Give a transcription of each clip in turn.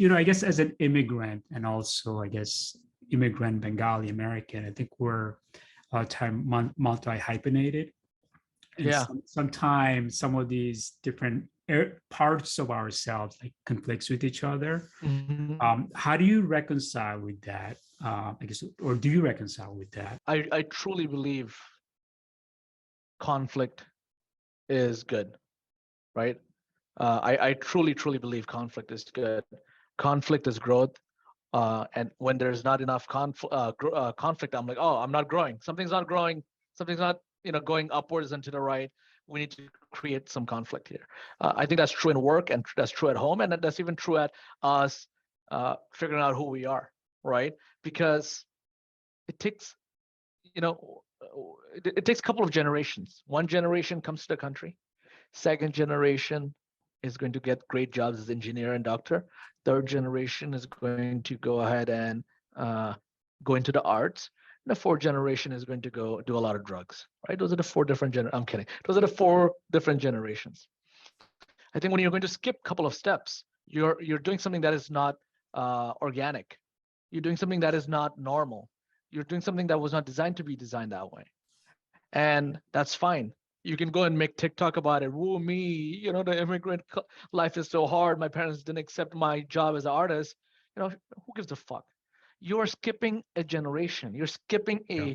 I guess as an immigrant and also, I guess, immigrant Bengali American, I think we're multi-hyphenated. And Yeah. sometimes some of these different parts of ourselves like conflicts with each other. Mhm. How do you reconcile with that? I guess, or do you reconcile with that? I truly believe conflict is good, right? I truly believe conflict is good. Conflict is growth. And when there's not enough conflict, I'm like, oh, I'm not growing. Something's not growing. Something's not, going upwards and to the right. We need to create some conflict here. I think that's true in work, and that's true at home, and that's even true at us figuring out who we are, right? Because it takes, you know, it takes a couple of generations. One generation comes to the country. Second generation is going to get great jobs as engineer and doctor. Third generation is going to go ahead and uh, go into the arts. And the fourth generation is going to go do a lot of drugs, right? Those are the four different I'm kidding. Those are the four different generations. I think when you're going to skip a couple of steps, you're doing something that is not organic. You're doing something that is not normal. You're doing something that was not designed to be designed that way, and that's fine. You can go and make TikTok about it. Woo me, the immigrant life is so hard. My parents didn't accept my job as an artist. Who gives a fuck? You're skipping a generation. You're skipping Yeah.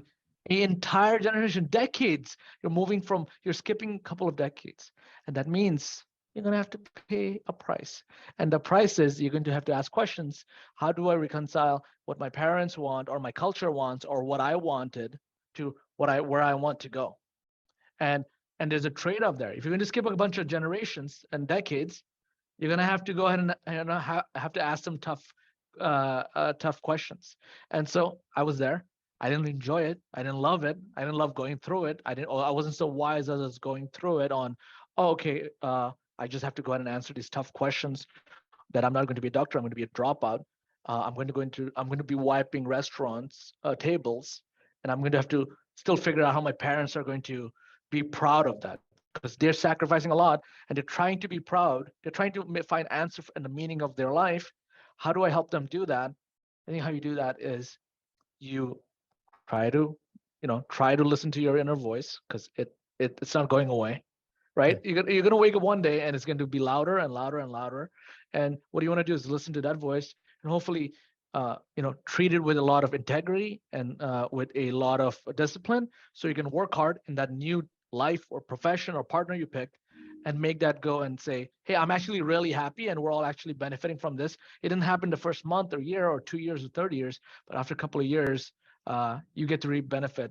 a entire generation, decades. You're skipping a couple of decades, and that means you're going to have to pay a price. And the price is you're going to have to ask questions. How do I reconcile what my parents want, or my culture wants, or what I wanted, to where I want to go? And there's a trade-off there. If you're going to skip a bunch of generations and decades, you're going to have to go ahead and have to ask some tough questions. And so I was there. I didn't enjoy it. I didn't love it. I didn't love going through it. I wasn't so wise as I was going through it on, oh, okay, I just have to go ahead and answer these tough questions, that I'm not going to be a doctor. I'm going to be a dropout. I'm going to be wiping restaurants tables, and I'm going to have to still figure out how my parents are going to be proud of that, because they're sacrificing a lot and they're trying to be proud. They're trying to find answer and the meaning of their life. How do I help them do that? I think how you do that is you try to, try to listen to your inner voice, because it's not going away, right? You're going to wake up one day and it's going to be louder and louder and louder. And what you want to do is listen to that voice, and hopefully, treat it with a lot of integrity and with a lot of discipline, so you can work hard in that new life or profession or partner you picked, and make that go and say, hey, I'm actually really happy and we're all actually benefiting from this. It didn't happen the first month or year or 2 years or 30 years, but after a couple of years, you get to reap benefits